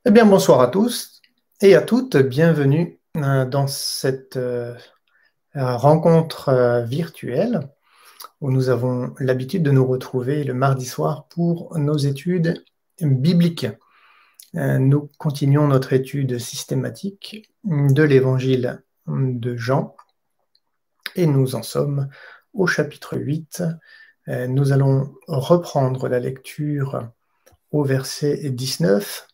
Eh bien, bonsoir à tous et à toutes. Bienvenue dans cette rencontre virtuelle où nous avons l'habitude de nous retrouver le mardi soir pour nos études bibliques. Nous continuons notre étude systématique de l'évangile de Jean et nous en sommes au chapitre 8. Nous allons reprendre la lecture au verset 19.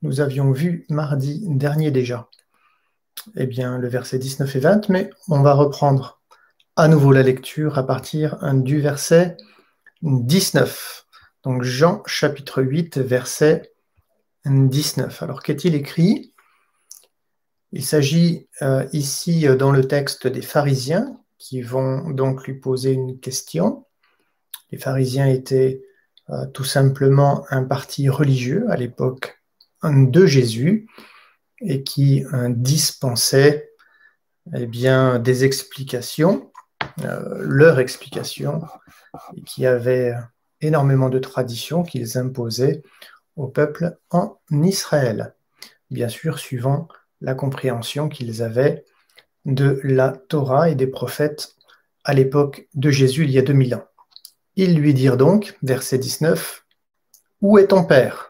Nous avions vu mardi dernier déjà le verset 19 et 20, mais on va reprendre à nouveau la lecture à partir du verset 19. Donc Jean chapitre 8, verset 19. Alors qu'est-il écrit? Il s'agit ici dans le texte des pharisiens qui vont donc lui poser une question. Les pharisiens étaient tout simplement un parti religieux à l'époque de Jésus et qui dispensait des explications, leurs explications, et qui avaient énormément de traditions qu'ils imposaient au peuple en Israël, bien sûr suivant la compréhension qu'ils avaient de la Torah et des prophètes à l'époque de Jésus il y a 2000 ans. Ils lui dirent donc, verset 19, « Où est ton Père ?»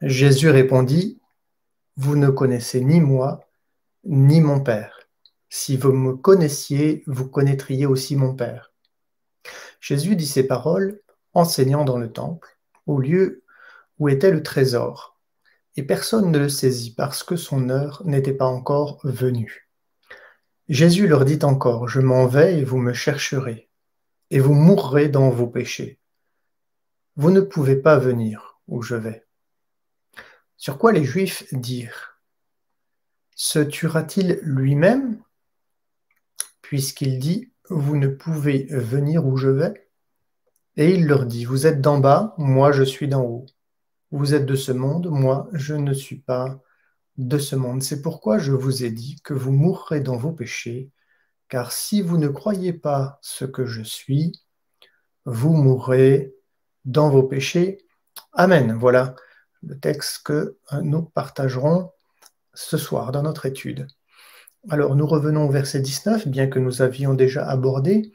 Jésus répondit, « Vous ne connaissez ni moi, ni mon Père. Si vous me connaissiez, vous connaîtriez aussi mon Père. » Jésus dit ces paroles, enseignant dans le temple, au lieu où était le trésor, et personne ne le saisit parce que son heure n'était pas encore venue. Jésus leur dit encore, « Je m'en vais et vous me chercherez, et vous mourrez dans vos péchés. Vous ne pouvez pas venir où je vais. » Sur quoi les Juifs dirent, « Se tuera-t-il lui-même, puisqu'il dit, « Vous ne pouvez venir où je vais ?» Et il leur dit, « Vous êtes d'en bas, moi je suis d'en haut. Vous êtes de ce monde, moi je ne suis pas de ce monde. C'est pourquoi je vous ai dit que vous mourrez dans vos péchés, car si vous ne croyez pas ce que je suis, vous mourrez dans vos péchés. » Amen. Voilà le texte que nous partagerons ce soir dans notre étude. Alors nous revenons au verset 19, bien que nous avions déjà abordé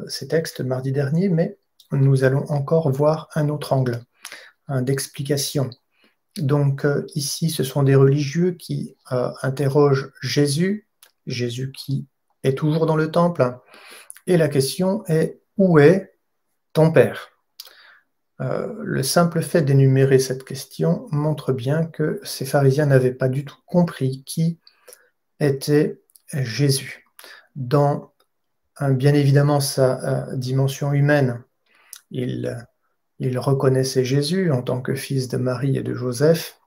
ces textes mardi dernier, mais nous allons encore voir un autre angle d'explication. Donc ici, ce sont des religieux qui interrogent Jésus, Jésus qui est toujours dans le temple, et la question est, où est ton Père? Le simple fait d'énumérer cette question montre bien que ces pharisiens n'avaient pas du tout compris qui était Jésus. Dans bien évidemment sa dimension humaine, il reconnaissait Jésus en tant que fils de Marie et de Joseph,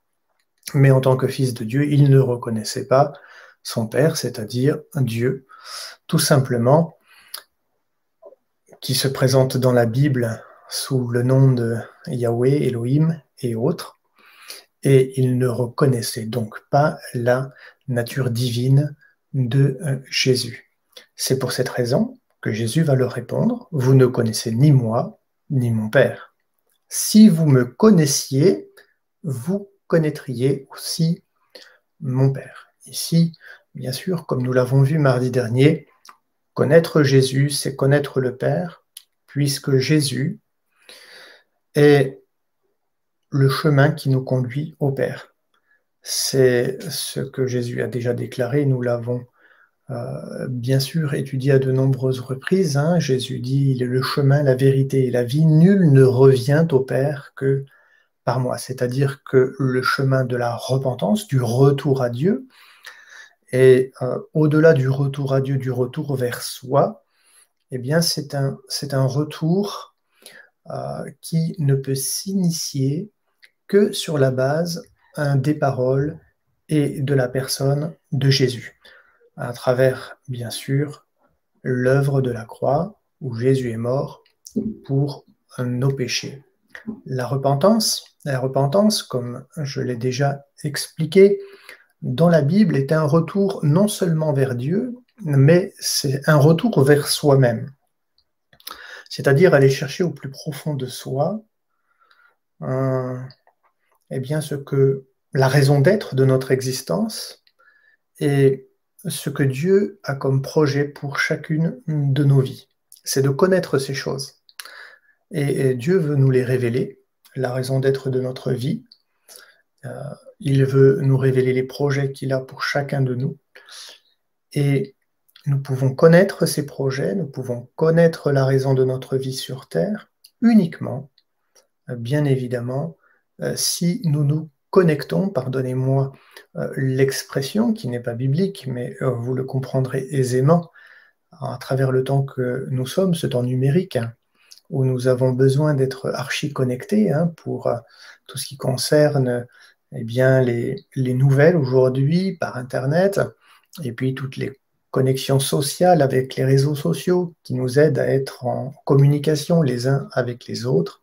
mais en tant que fils de Dieu, il ne reconnaissait pas son Père, c'est-à-dire Dieu, tout simplement, qui se présente dans la Bible sous le nom de Yahweh, Elohim et autres, et il ne reconnaissait donc pas la nature divine de Jésus. C'est pour cette raison que Jésus va leur répondre, « Vous ne connaissez ni moi, ni mon Père. Si vous me connaissiez, vous connaîtriez aussi mon Père. » Ici, bien sûr, comme nous l'avons vu mardi dernier, connaître Jésus, c'est connaître le Père, puisque Jésus est le chemin qui nous conduit au Père. C'est ce que Jésus a déjà déclaré, nous l'avons bien sûr étudié à de nombreuses reprises. Jésus dit, il est le chemin, la vérité et la vie, nul ne revient au Père que par moi. C'est-à-dire que le chemin de la repentance, du retour à Dieu, et au-delà du retour à Dieu, du retour vers soi, eh bien c'est un retour qui ne peut s'initier que sur la base des paroles et de la personne de Jésus, à travers, bien sûr, l'œuvre de la croix, où Jésus est mort pour nos péchés. La repentance, comme je l'ai déjà expliqué, dans la Bible est un retour non seulement vers Dieu, mais c'est un retour vers soi-même. C'est-à-dire aller chercher au plus profond de soi eh bien, la raison d'être de notre existence et ce que Dieu a comme projet pour chacune de nos vies. C'est de connaître ces choses. Et Dieu veut nous les révéler, la raison d'être de notre vie. Il veut nous révéler les projets qu'il a pour chacun de nous. Et nous pouvons connaître ces projets, nous pouvons connaître la raison de notre vie sur Terre uniquement, bien évidemment, si nous nous connectons, pardonnez-moi l'expression qui n'est pas biblique, mais vous le comprendrez aisément à travers le temps que nous sommes, ce temps numérique, où nous avons besoin d'être archi-connectés pour tout ce qui concerne eh bien, les nouvelles aujourd'hui par Internet, et puis toutes les connexions sociales avec les réseaux sociaux qui nous aident à être en communication les uns avec les autres.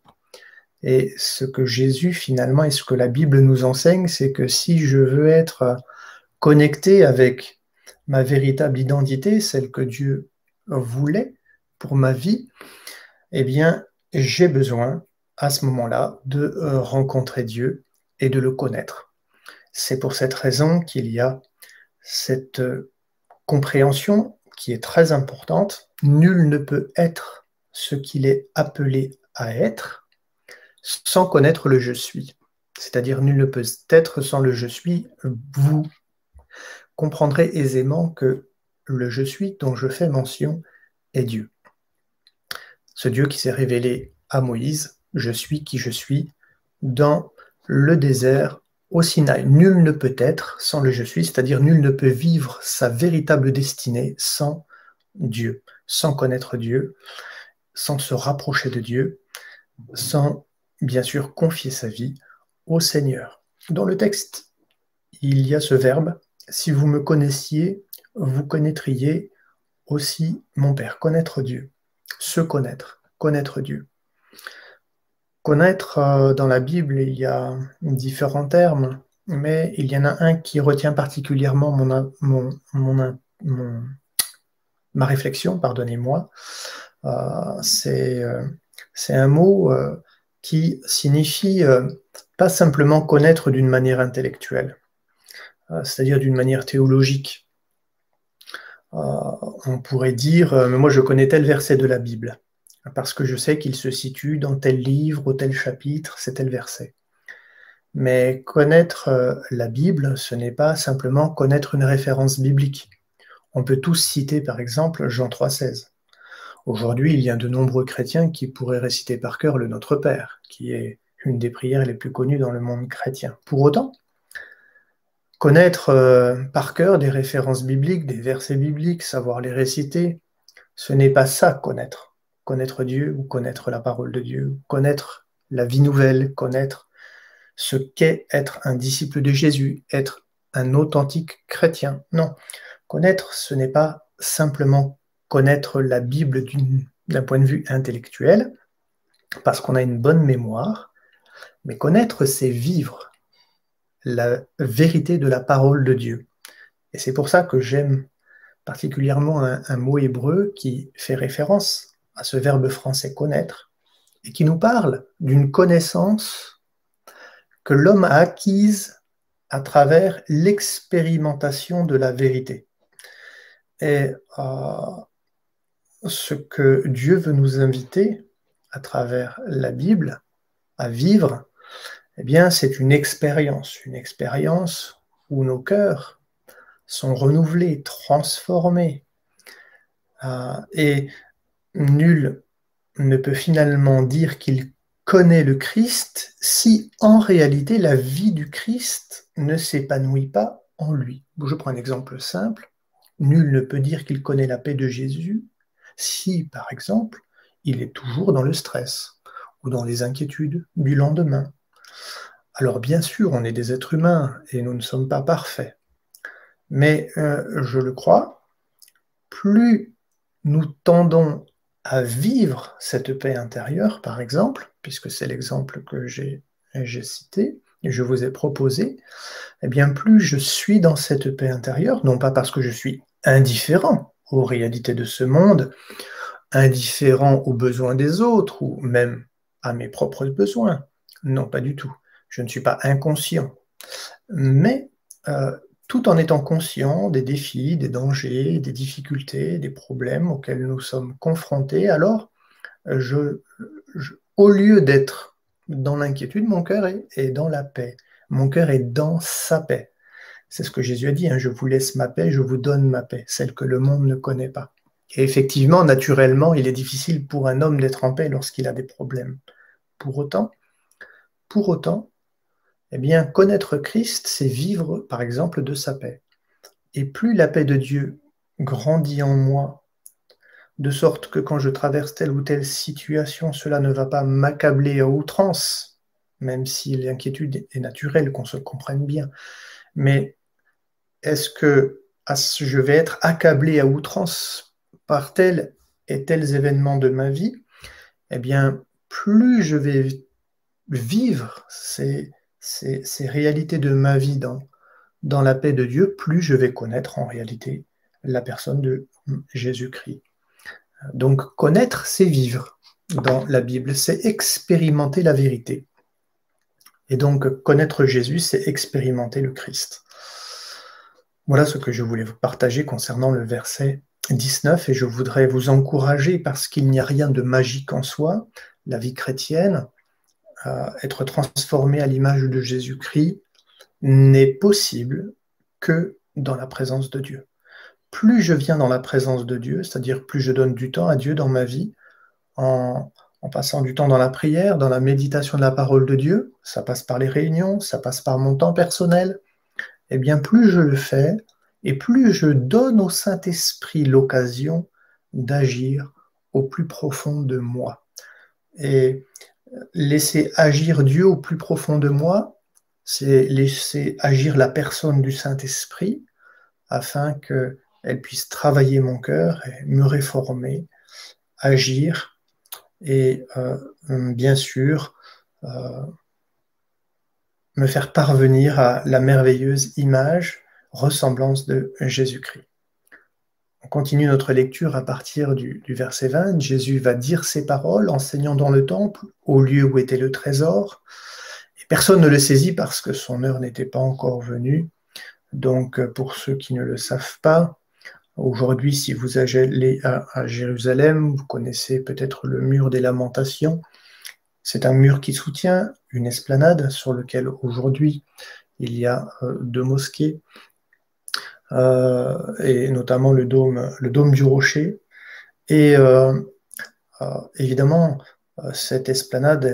Et ce que Jésus finalement et ce que la Bible nous enseigne, c'est que si je veux être connecté avec ma véritable identité, celle que Dieu voulait pour ma vie, eh bien, j'ai besoin à ce moment-là de rencontrer Dieu et de le connaître. C'est pour cette raison qu'il y a cette compréhension qui est très importante. Nul ne peut être ce qu'il est appelé à être sans connaître le je suis. C'est-à-dire, nul ne peut être sans le je suis. Vous comprendrez aisément que le je suis dont je fais mention est Dieu. Ce Dieu qui s'est révélé à Moïse, je suis qui je suis, dans le désert au Sinaï. Nul ne peut être sans le je suis, c'est-à-dire nul ne peut vivre sa véritable destinée sans Dieu, sans connaître Dieu, sans se rapprocher de Dieu, sans bien sûr confier sa vie au Seigneur. Dans le texte, il y a ce verbe, si vous me connaissiez, vous connaîtriez aussi mon Père, connaître Dieu, se connaître, connaître Dieu. Connaître, dans la Bible, il y a différents termes, mais il y en a un qui retient particulièrement ma réflexion, pardonnez-moi. C'est un mot qui signifie pas simplement connaître d'une manière intellectuelle, c'est-à-dire d'une manière théologique. On pourrait dire, mais moi je connais tel verset de la Bible, parce que je sais qu'il se situe dans tel livre ou tel chapitre, c'est tel verset. Mais connaître la Bible, ce n'est pas simplement connaître une référence biblique. On peut tous citer par exemple Jean 3,16. Aujourd'hui, il y a de nombreux chrétiens qui pourraient réciter par cœur le Notre Père, qui est une des prières les plus connues dans le monde chrétien. Pour autant, connaître par cœur des références bibliques, des versets bibliques, savoir les réciter, ce n'est pas ça connaître. Connaître Dieu ou connaître la parole de Dieu, connaître la vie nouvelle, connaître ce qu'est être un disciple de Jésus, être un authentique chrétien. Non, connaître, ce n'est pas simplement connaître la Bible d'un point de vue intellectuel, parce qu'on a une bonne mémoire, mais connaître, c'est vivre la vérité de la parole de Dieu. Et c'est pour ça que j'aime particulièrement un mot hébreu qui fait référence à ce verbe français connaître, et qui nous parle d'une connaissance que l'homme a acquise à travers l'expérimentation de la vérité. Et ce que Dieu veut nous inviter à travers la Bible à vivre, eh bien, c'est une expérience où nos cœurs sont renouvelés, transformés. Et nul ne peut finalement dire qu'il connaît le Christ si en réalité la vie du Christ ne s'épanouit pas en lui. Je prends un exemple simple. Nul ne peut dire qu'il connaît la paix de Jésus si, par exemple, il est toujours dans le stress ou dans les inquiétudes du lendemain. Alors bien sûr, on est des êtres humains et nous ne sommes pas parfaits. Mais je le crois, plus nous tendons à vivre cette paix intérieure, par exemple, puisque c'est l'exemple que j'ai cité et je vous ai proposé, eh bien plus je suis dans cette paix intérieure, non pas parce que je suis indifférent aux réalités de ce monde, indifférent aux besoins des autres, ou même à mes propres besoins, non, pas du tout, je ne suis pas inconscient. Mais tout en étant conscient des défis, des dangers, des difficultés, des problèmes auxquels nous sommes confrontés, alors au lieu d'être dans l'inquiétude, mon cœur est dans la paix. Mon cœur est dans sa paix. C'est ce que Jésus a dit, hein, je vous laisse ma paix, je vous donne ma paix, celle que le monde ne connaît pas. Et effectivement, naturellement, il est difficile pour un homme d'être en paix lorsqu'il a des problèmes. Pour autant, eh bien, connaître Christ, c'est vivre, par exemple, de sa paix. Et plus la paix de Dieu grandit en moi, de sorte que quand je traverse telle ou telle situation, cela ne va pas m'accabler à outrance, même si l'inquiétude est naturelle, qu'on se comprenne bien. Mais est-ce que je vais être accablé à outrance par tels et tels événements de ma vie? Eh bien, plus je vais vivre ces réalités de ma vie dans la paix de Dieu, plus je vais connaître en réalité la personne de Jésus-Christ. Donc, connaître, c'est vivre dans la Bible, c'est expérimenter la vérité. Et donc, connaître Jésus, c'est expérimenter le Christ. Voilà ce que je voulais vous partager concernant le verset 19, et je voudrais vous encourager, parce qu'il n'y a rien de magique en soi, la vie chrétienne, être transformé à l'image de Jésus-Christ, n'est possible que dans la présence de Dieu. Plus je viens dans la présence de Dieu, c'est-à-dire plus je donne du temps à Dieu dans ma vie, en passant du temps dans la prière, dans la méditation de la parole de Dieu, ça passe par les réunions, ça passe par mon temps personnel, et bien plus je le fais, et plus je donne au Saint-Esprit l'occasion d'agir au plus profond de moi. Et laisser agir Dieu au plus profond de moi, c'est laisser agir la personne du Saint-Esprit afin qu'elle puisse travailler mon cœur et me réformer, agir et bien sûr me faire parvenir à la merveilleuse image, ressemblance de Jésus-Christ. On continue notre lecture à partir du verset 20. Jésus va dire ces paroles, enseignant dans le temple, au lieu où était le trésor. Et personne ne le saisit parce que son heure n'était pas encore venue. Donc, pour ceux qui ne le savent pas, aujourd'hui, si vous allez à Jérusalem, vous connaissez peut-être le mur des Lamentations. C'est un mur qui soutient une esplanade sur laquelle aujourd'hui il y a deux mosquées, et notamment le dôme du Rocher. Et évidemment, cette esplanade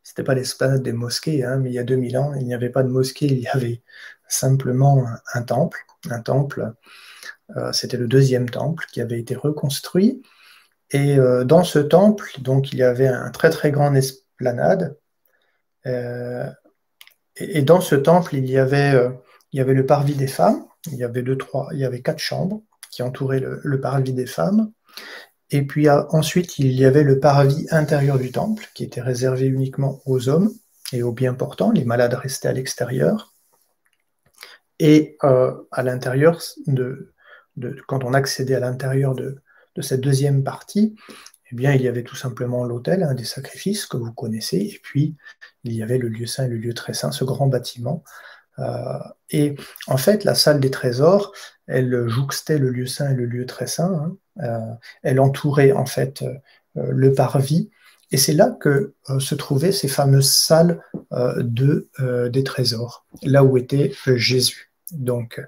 c'était pas l'esplanade des mosquées, hein, mais il y a 2000 ans, il n'y avait pas de mosquée, il y avait simplement un temple. C'était le deuxième temple qui avait été reconstruit. Et dans ce temple, donc, il y avait un très très grand esplanade. Et dans ce temple, il y avait le parvis des femmes. Il y avait 4 chambres qui entouraient le parvis des femmes. Et puis ensuite, il y avait le parvis intérieur du temple, qui était réservé uniquement aux hommes et aux bien portants. Les malades restaient à l'extérieur. Et à l'intérieur, quand on accédait à l'intérieur de cette deuxième partie, eh bien, il y avait tout simplement l'autel, des sacrifices que vous connaissez, et puis il y avait le lieu saint et le lieu très saint, ce grand bâtiment. Et en fait, la salle des trésors, elle jouxtait le lieu saint et le lieu très saint. Elle entourait en fait le parvis, et c'est là que se trouvaient ces fameuses salles des trésors, là où était Jésus. Donc,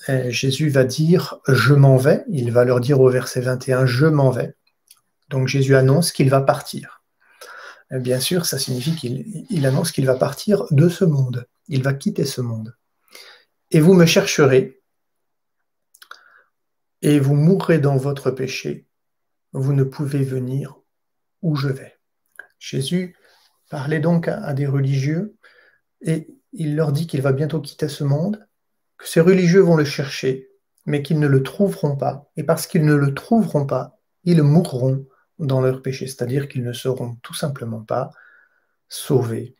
Jésus va dire « je m'en vais », il va leur dire au verset 21 « je m'en vais ». Donc Jésus annonce qu'il va partir. Et bien sûr, ça signifie qu'il annonce qu'il va partir de ce monde, il va quitter ce monde. « Et vous me chercherez, et vous mourrez dans votre péché, vous ne pouvez venir où je vais. » Jésus parlait donc à des religieux, et il leur dit qu'il va bientôt quitter ce monde, que ces religieux vont le chercher, mais qu'ils ne le trouveront pas. Et parce qu'ils ne le trouveront pas, ils mourront dans leur péché, c'est-à-dire qu'ils ne seront tout simplement pas sauvés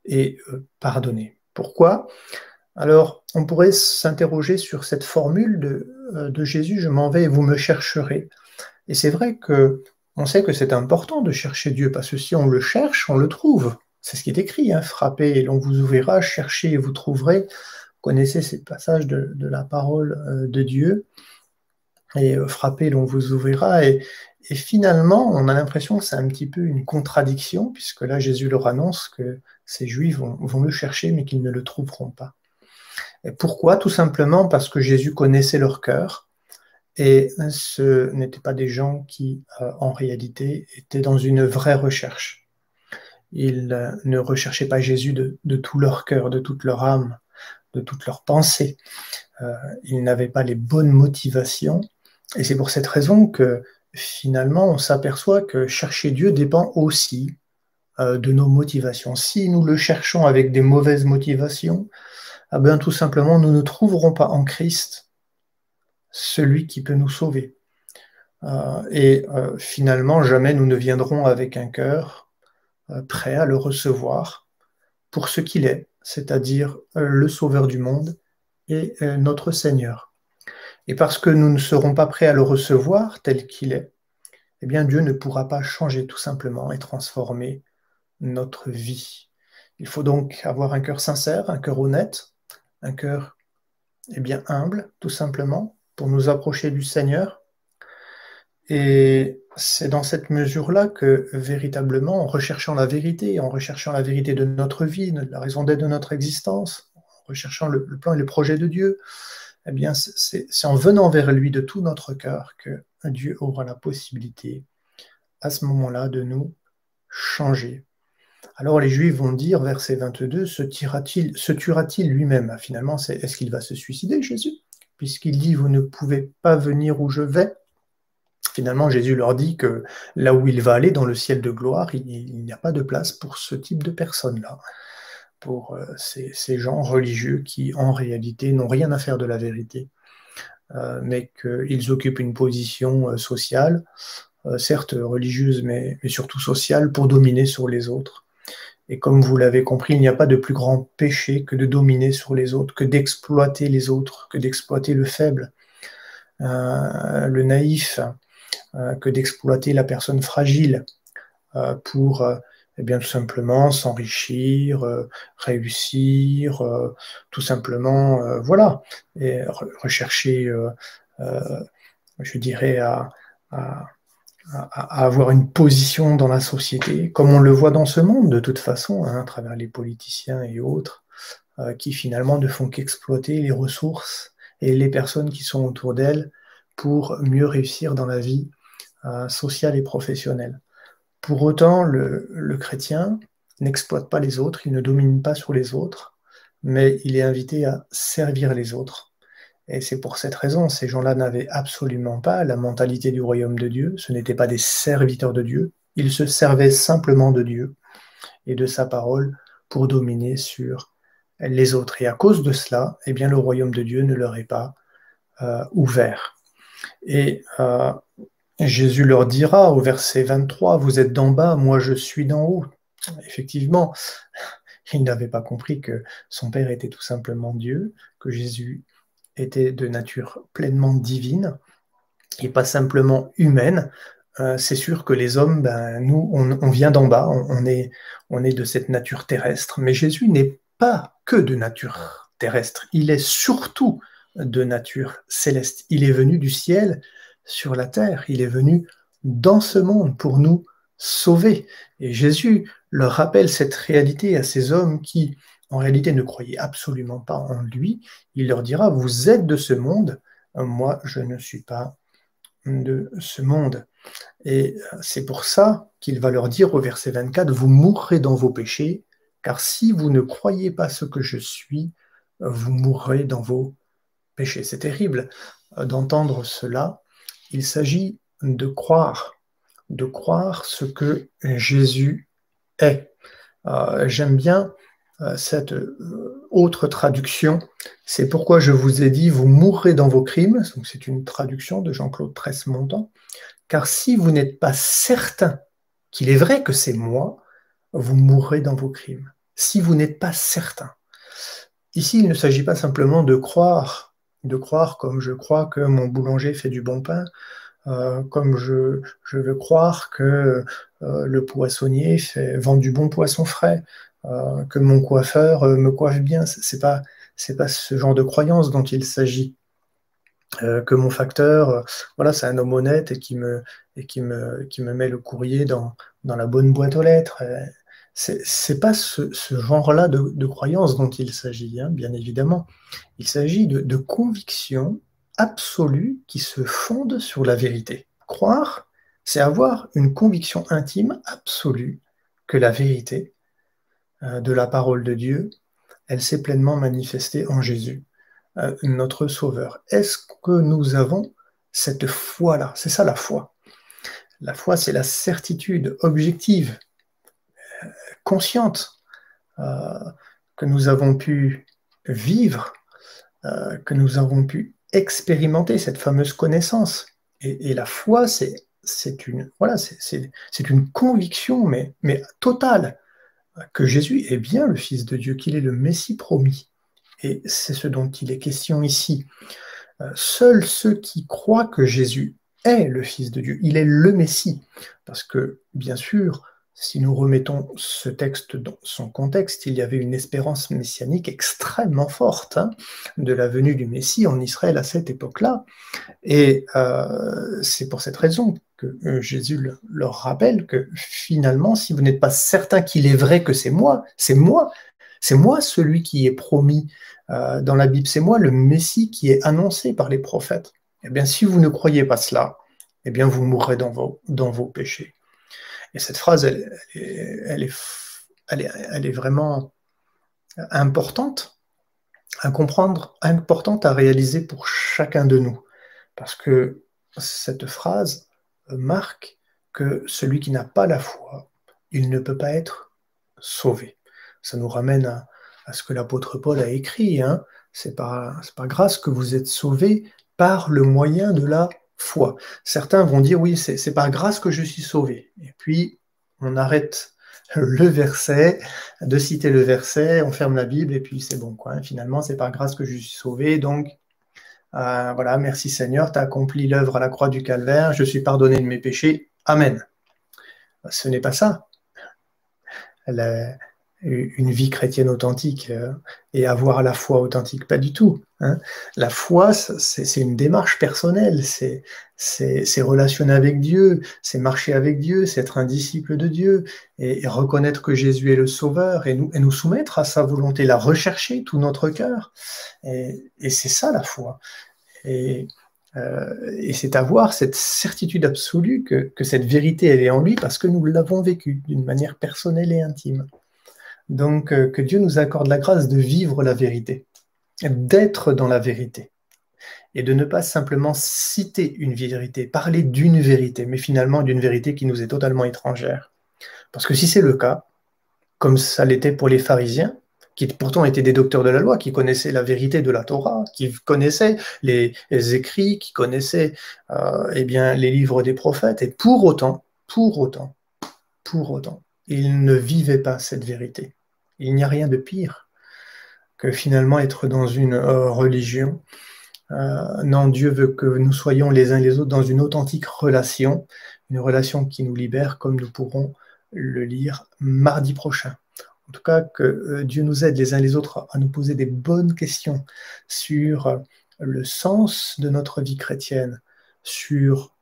et pardonnés. Pourquoi? Alors, on pourrait s'interroger sur cette formule de Jésus, « je m'en vais et vous me chercherez ». Et c'est vrai qu'on sait que c'est important de chercher Dieu, parce que si on le cherche, on le trouve. C'est ce qui est écrit, hein, frappez et l'on vous ouvrira, cherchez et vous trouverez. Vous connaissez ces passages de la parole de Dieu. Et frappez, l'on vous ouvrira. Et finalement, on a l'impression que c'est un petit peu une contradiction, puisque là, Jésus leur annonce que ces Juifs vont le chercher, mais qu'ils ne le trouveront pas. Et pourquoi? Tout simplement parce que Jésus connaissait leur cœur, et ce n'étaient pas des gens qui, en réalité, étaient dans une vraie recherche. Ils ne recherchaient pas Jésus de tout leur cœur, de toute leur âme, de toute leur pensée. Ils n'avaient pas les bonnes motivations. Et c'est pour cette raison que finalement, on s'aperçoit que chercher Dieu dépend aussi de nos motivations. Si nous le cherchons avec des mauvaises motivations, eh bien, tout simplement, nous ne trouverons pas en Christ celui qui peut nous sauver. Finalement, jamais nous ne viendrons avec un cœur prêt à le recevoir pour ce qu'il est, c'est-à-dire le Sauveur du monde et notre Seigneur. Et parce que nous ne serons pas prêts à le recevoir tel qu'il est, eh bien Dieu ne pourra pas changer tout simplement et transformer notre vie. Il faut donc avoir un cœur sincère, un cœur honnête, un cœur bien humble, tout simplement, pour nous approcher du Seigneur. Et c'est dans cette mesure-là que, véritablement, en recherchant la vérité de notre vie, de la raison d'être de notre existence, en recherchant le plan et le projet de Dieu, eh bien, c'est en venant vers lui de tout notre cœur que Dieu aura la possibilité, à ce moment-là, de nous changer. Alors les Juifs vont dire, verset 22, se tuera-t-il lui-même? Finalement, est-ce qu'il va se suicider, Jésus? Puisqu'il dit, vous ne pouvez pas venir où je vais. Finalement, Jésus leur dit que là où il va aller, dans le ciel de gloire, il n'y a pas de place pour ce type de personnes-là, pour ces gens religieux qui, en réalité, n'ont rien à faire de la vérité, mais qu'ils occupent une position sociale, certes religieuse, mais surtout sociale, pour dominer sur les autres. Et comme vous l'avez compris, il n'y a pas de plus grand péché que de dominer sur les autres, que d'exploiter les autres, que d'exploiter le faible, le naïf, que d'exploiter la personne fragile pour bien tout simplement s'enrichir, réussir, tout simplement, voilà, et rechercher, je dirais, à avoir une position dans la société, comme on le voit dans ce monde de toute façon, hein, à travers les politiciens et autres, qui finalement ne font qu'exploiter les ressources et les personnes qui sont autour d'elles pour mieux réussir dans la vie sociale et professionnelle. Pour autant, le chrétien n'exploite pas les autres, il ne domine pas sur les autres, mais il est invité à servir les autres. Et c'est pour cette raison, ces gens-là n'avaient absolument pas la mentalité du royaume de Dieu, ce n'étaient pas des serviteurs de Dieu, ils se servaient simplement de Dieu et de sa parole pour dominer sur les autres. Et à cause de cela, eh bien, le royaume de Dieu ne leur est pas ouvert. Et Jésus leur dira au verset 23, « Vous êtes d'en bas, moi je suis d'en haut. » Effectivement, il n'avait pas compris que son Père était tout simplement Dieu, que Jésus était de nature pleinement divine et pas simplement humaine. C'est sûr que les hommes, nous, on vient d'en bas, on est de cette nature terrestre, mais Jésus n'est pas que de nature terrestre, il est surtout de nature céleste. Il est venu du ciel sur la terre, il est venu dans ce monde pour nous sauver. Et Jésus leur rappelle cette réalité à ces hommes qui, en réalité, ne croyaient absolument pas en lui. Il leur dira, vous êtes de ce monde, moi je ne suis pas de ce monde. Et c'est pour ça qu'il va leur dire au verset 24, vous mourrez dans vos péchés, car si vous ne croyez pas ce que je suis, vous mourrez dans vos péchés. C'est terrible d'entendre cela. Il s'agit de croire ce que Jésus est. J'aime bien cette autre traduction, c'est pourquoi je vous ai dit, vous mourrez dans vos crimes, donc c'est une traduction de Jean-Claude Tresse-Montant, car si vous n'êtes pas certain qu'il est vrai que c'est moi, vous mourrez dans vos crimes. Si vous n'êtes pas certain. Ici, il ne s'agit pas simplement de croire comme je crois que mon boulanger fait du bon pain, comme je veux croire que le poissonnier vend du bon poisson frais, que mon coiffeur me coiffe bien. C'est pas ce genre de croyance dont il s'agit. Que mon facteur, voilà, c'est un homme honnête et qui me met le courrier dans la bonne boîte aux lettres. C'est pas ce genre-là de croyance dont il s'agit, hein, bien évidemment. Il s'agit de convictions absolues qui se fondent sur la vérité. Croire, c'est avoir une conviction intime absolue que la vérité de la parole de Dieu, elle s'est pleinement manifestée en Jésus, notre Sauveur. Est-ce que nous avons cette foi-là? C'est ça la foi. La foi, c'est la certitude objective, consciente, que nous avons pu vivre, que nous avons pu expérimenter cette fameuse connaissance. Et la foi, c'est une, voilà, c'est une conviction, mais totale, que Jésus est bien le Fils de Dieu, qu'il est le Messie promis. Et c'est ce dont il est question ici. Seuls ceux qui croient que Jésus est le Fils de Dieu, il est le Messie. Parce que, bien sûr, si nous remettons ce texte dans son contexte, il y avait une espérance messianique extrêmement forte, hein, de la venue du Messie en Israël à cette époque-là. Et c'est pour cette raison que Jésus leur rappelle que finalement, si vous n'êtes pas certain qu'il est vrai que c'est moi celui qui est promis dans la Bible, c'est moi le Messie qui est annoncé par les prophètes. Eh bien, si vous ne croyez pas cela, eh bien, vous mourrez dans vos péchés. Et cette phrase, elle est vraiment importante à comprendre, importante à réaliser pour chacun de nous. Parce que cette phrase marque que celui qui n'a pas la foi, il ne peut pas être sauvé. Ça nous ramène à ce que l'apôtre Paul a écrit. Hein. C'est pas grâce que vous êtes sauvés par le moyen de la foi. Certains vont dire, oui, c'est par grâce que je suis sauvé. Et puis, on arrête le verset, de citer le verset, on ferme la Bible, et puis c'est bon, quoi. Finalement, c'est par grâce que je suis sauvé, donc voilà, merci Seigneur, tu as accompli l'œuvre à la croix du calvaire, je suis pardonné de mes péchés, Amen. Ce n'est pas ça. Une vie chrétienne authentique et avoir la foi authentique, pas du tout. Hein. La foi, c'est une démarche personnelle, c'est relationner avec Dieu, c'est marcher avec Dieu, c'est être un disciple de Dieu et reconnaître que Jésus est le Sauveur et nous soumettre à sa volonté, la rechercher tout notre cœur. Et c'est ça la foi. Et c'est avoir cette certitude absolue que cette vérité, elle est en lui parce que nous l'avons vécue d'une manière personnelle et intime. Donc, que Dieu nous accorde la grâce de vivre la vérité, d'être dans la vérité, et de ne pas simplement citer une vérité, parler d'une vérité, mais finalement d'une vérité qui nous est totalement étrangère. Parce que si c'est le cas, comme ça l'était pour les pharisiens, qui pourtant étaient des docteurs de la loi, qui connaissaient la vérité de la Torah, qui connaissaient les écrits, qui connaissaient eh bien, les livres des prophètes, et pour autant, ils ne vivaient pas cette vérité. Il n'y a rien de pire que finalement être dans une religion. Non, Dieu veut que nous soyons les uns les autres dans une authentique relation, une relation qui nous libère, comme nous pourrons le lire mardi prochain. En tout cas, que Dieu nous aide les uns les autres à nous poser des bonnes questions sur le sens de notre vie chrétienne, sur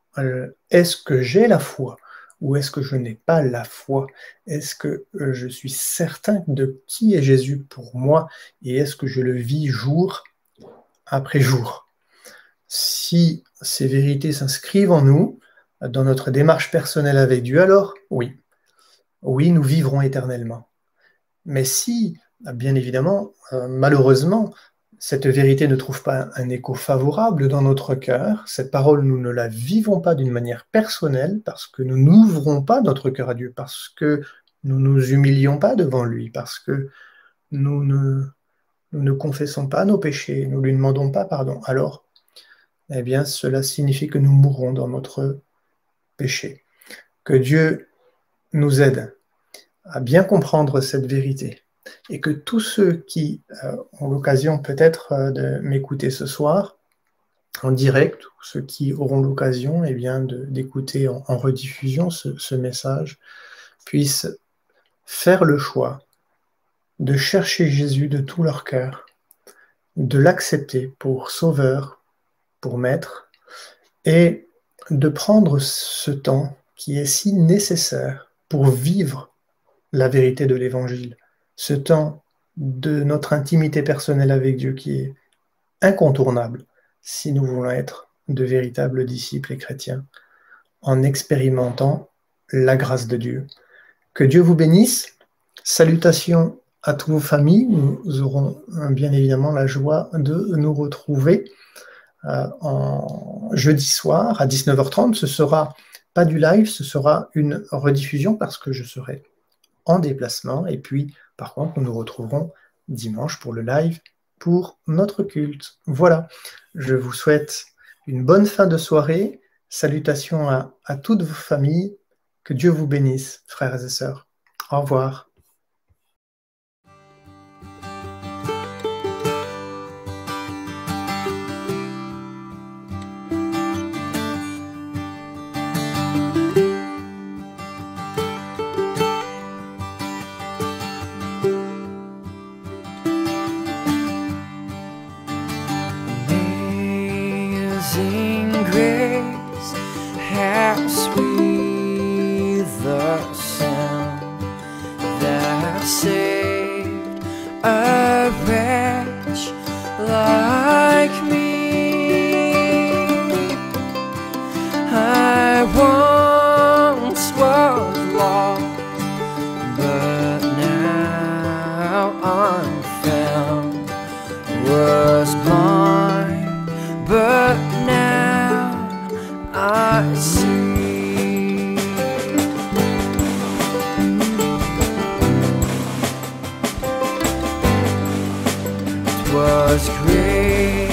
est-ce que j'ai la foi ou est-ce que je n'ai pas la foi? Est-ce que je suis certain de qui est Jésus pour moi et est-ce que je le vis jour après jour? Si ces vérités s'inscrivent en nous, dans notre démarche personnelle avec Dieu, alors oui, nous vivrons éternellement. Mais si, bien évidemment, malheureusement, cette vérité ne trouve pas un écho favorable dans notre cœur, cette parole, nous ne la vivons pas d'une manière personnelle, parce que nous n'ouvrons pas notre cœur à Dieu, parce que nous ne nous humilions pas devant lui, parce que nous ne confessons pas nos péchés, nous ne lui demandons pas pardon. Alors, eh bien, cela signifie que nous mourrons dans notre péché. Que Dieu nous aide à bien comprendre cette vérité et que tous ceux qui ont l'occasion peut-être de m'écouter ce soir en direct, ou ceux qui auront l'occasion d'écouter en rediffusion ce message, puissent faire le choix de chercher Jésus de tout leur cœur, de l'accepter pour sauveur, pour maître, et de prendre ce temps qui est si nécessaire pour vivre la vérité de l'Évangile, ce temps de notre intimité personnelle avec Dieu qui est incontournable si nous voulons être de véritables disciples et chrétiens, en expérimentant la grâce de Dieu. Que Dieu vous bénisse. Salutations à toutes vos familles. Nous aurons bien évidemment la joie de nous retrouver en jeudi soir à 19h30. Ce sera pas du live, ce sera une rediffusion parce que je serai en déplacement. Et puis, par contre, nous nous retrouverons dimanche pour le live, pour notre culte. Voilà, je vous souhaite une bonne fin de soirée. Salutations à toutes vos familles. Que Dieu vous bénisse, frères et sœurs. Au revoir. Amazing grace, how sweet the sound that saved a wretch like me. I once was lost, but now I'm found. Was blind, but now I see. 'Twas great